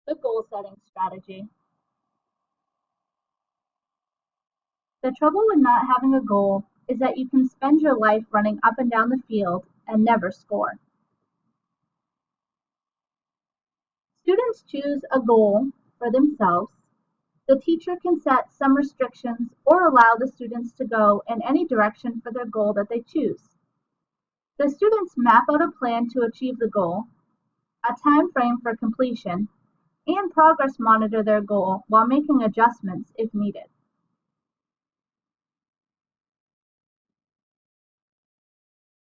The goal setting strategy. The trouble with not having a goal is that you can spend your life running up and down the field and never score. Students choose a goal for themselves. The teacher can set some restrictions or allow the students to go in any direction for their goal that they choose. The students map out a plan to achieve the goal, a time frame for completion, and progress monitor their goal while making adjustments if needed.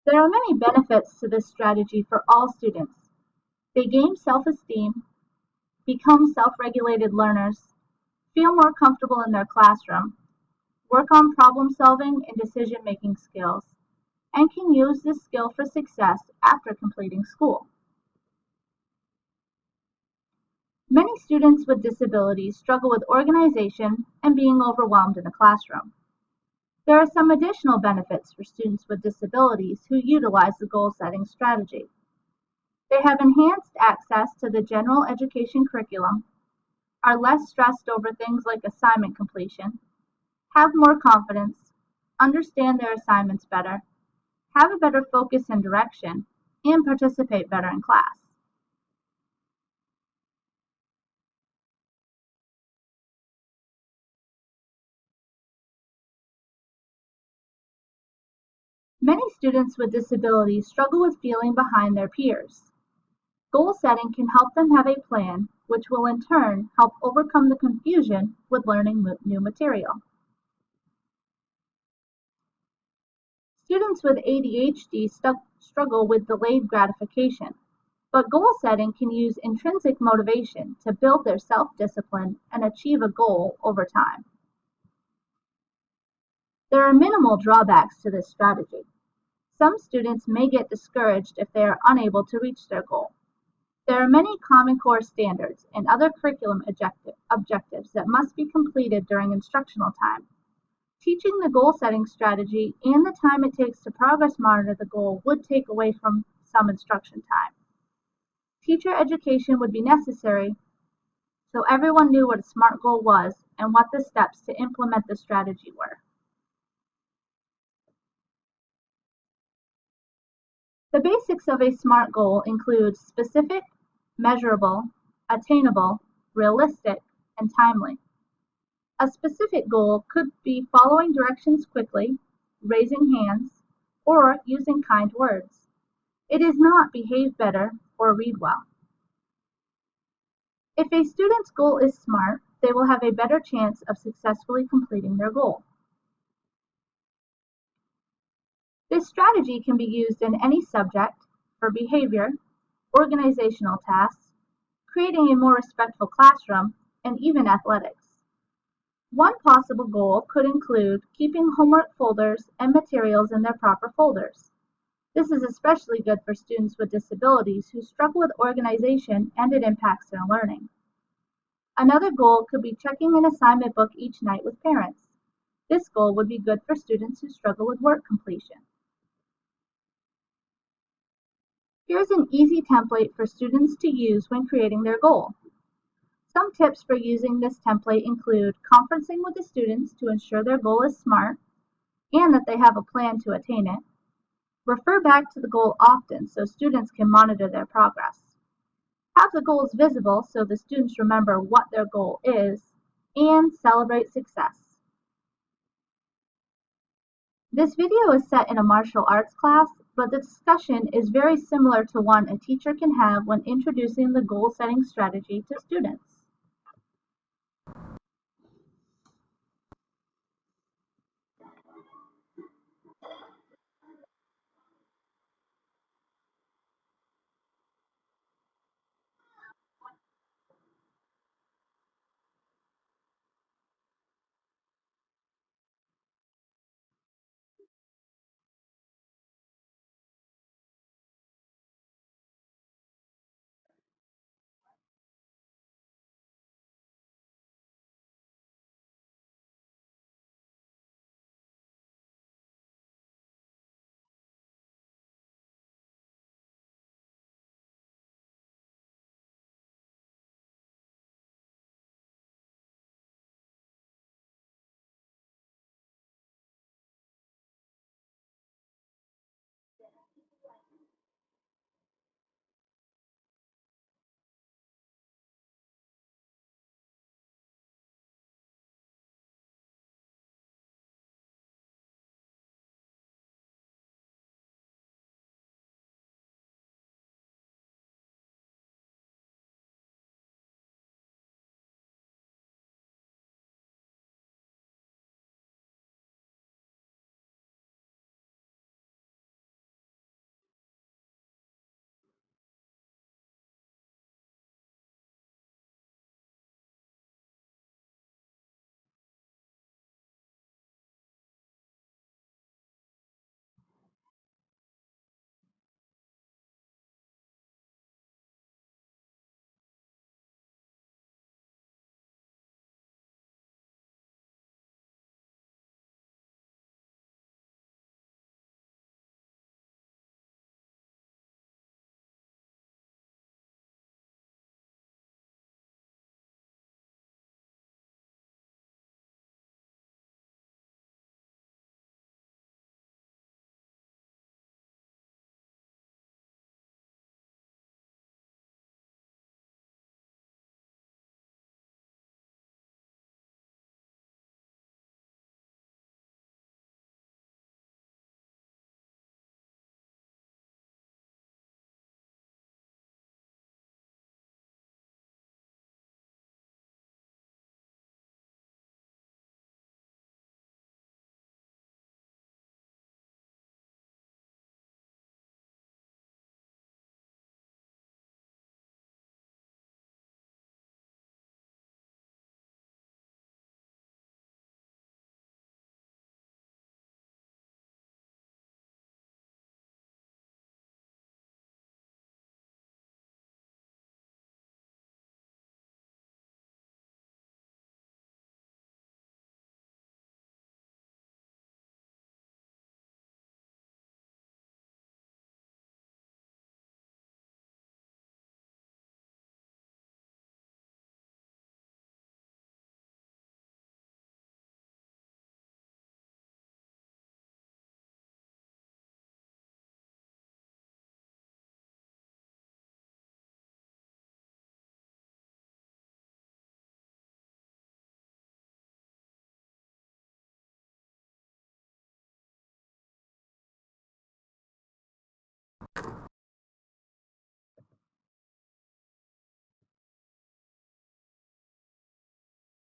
There are many benefits to this strategy for all students. They gain self-esteem, become self-regulated learners, feel more comfortable in their classroom, work on problem-solving and decision-making skills, and can use this skill for success after completing school. Many students with disabilities struggle with organization and being overwhelmed in the classroom. There are some additional benefits for students with disabilities who utilize the goal-setting strategy. They have enhanced access to the general education curriculum, are less stressed over things like assignment completion, have more confidence, understand their assignments better, have a better focus and direction, and participate better in class. Many students with disabilities struggle with feeling behind their peers. Goal setting can help them have a plan, which will in turn help overcome the confusion with learning new material. Students with ADHD struggle with delayed gratification, but goal setting can use intrinsic motivation to build their self-discipline and achieve a goal over time. There are minimal drawbacks to this strategy. Some students may get discouraged if they are unable to reach their goal. There are many Common Core standards and other curriculum objectives that must be completed during instructional time. Teaching the goal-setting strategy and the time it takes to progress monitor the goal would take away from some instruction time. Teacher education would be necessary so everyone knew what a SMART goal was and what the steps to implement the strategy were. The basics of a SMART goal include specific, measurable, attainable, realistic, and timely. A specific goal could be following directions quickly, raising hands, or using kind words. It is not behave better or read well. If a student's goal is SMART, they will have a better chance of successfully completing their goal. This strategy can be used in any subject for behavior, organizational tasks, creating a more respectful classroom, and even athletics. One possible goal could include keeping homework folders and materials in their proper folders. This is especially good for students with disabilities who struggle with organization and it impacts their learning. Another goal could be checking an assignment book each night with parents. This goal would be good for students who struggle with work completion. Here's an easy template for students to use when creating their goal. Some tips for using this template include conferencing with the students to ensure their goal is SMART and that they have a plan to attain it. Refer back to the goal often so students can monitor their progress. Have the goals visible so the students remember what their goal is, and celebrate success. This video is set in a martial arts class, but the discussion is very similar to one a teacher can have when introducing the goal-setting strategy to students.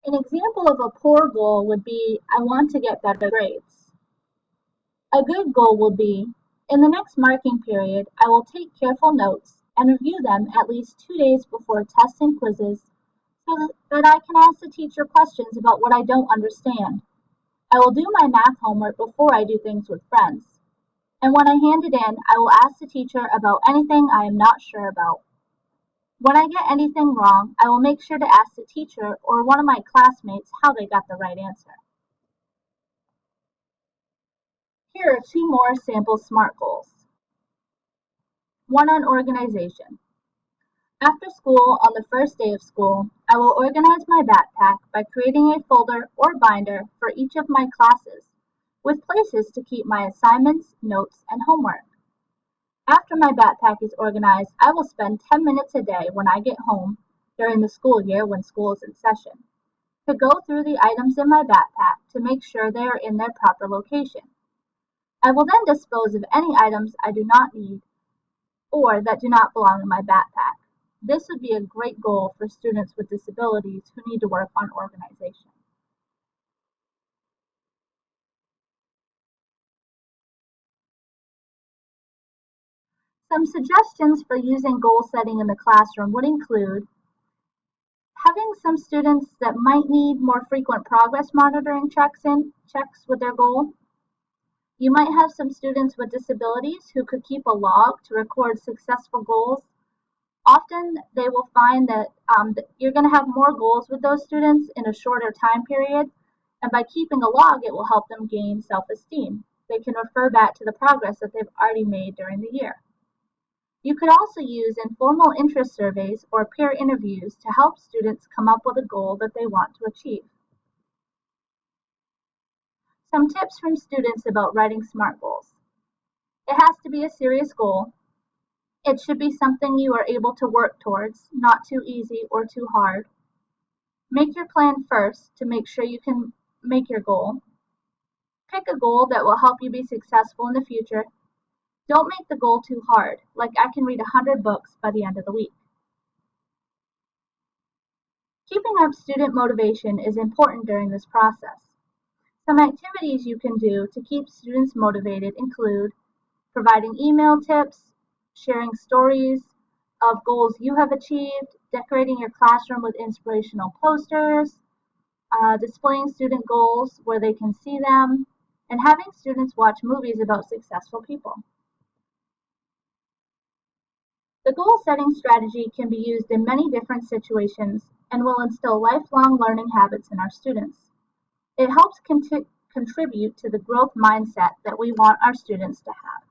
An example of a poor goal would be, I want to get better grades. A good goal will be, in the next marking period, I will take careful notes and review them at least 2 days before tests and quizzes so that I can ask the teacher questions about what I don't understand. I will do my math homework before I do things with friends. And when I hand it in, I will ask the teacher about anything I am not sure about. When I get anything wrong, I will make sure to ask the teacher or one of my classmates how they got the right answer. Here are 2 more sample SMART goals. One on organization. After school, on the first day of school, I will organize my backpack by creating a folder or binder for each of my classes, with places to keep my assignments, notes, and homework. After my backpack is organized, I will spend 10 minutes a day when I get home during the school year when school is in session to go through the items in my backpack to make sure they are in their proper location. I will then dispose of any items I do not need or that do not belong in my backpack. This would be a great goal for students with disabilities who need to work on organization. Some suggestions for using goal setting in the classroom would include having some students that might need more frequent progress monitoring checks with their goal. You might have some students with disabilities who could keep a log to record successful goals. Often they will find that you're going to have more goals with those students in a shorter time period, and by keeping a log, it will help them gain self-esteem. They can refer back to the progress that they've already made during the year. You could also use informal interest surveys or peer interviews to help students come up with a goal that they want to achieve. Some tips from students about writing SMART goals. It has to be a serious goal. It should be something you are able to work towards, not too easy or too hard. Make your plan first to make sure you can make your goal. Pick a goal that will help you be successful in the future. Don't make the goal too hard, like I can read 100 books by the end of the week. Keeping up student motivation is important during this process. Some activities you can do to keep students motivated include providing email tips, sharing stories of goals you have achieved, decorating your classroom with inspirational posters, displaying student goals where they can see them, and having students watch movies about successful people. The goal-setting strategy can be used in many different situations and will instill lifelong learning habits in our students. It helps contribute to the growth mindset that we want our students to have.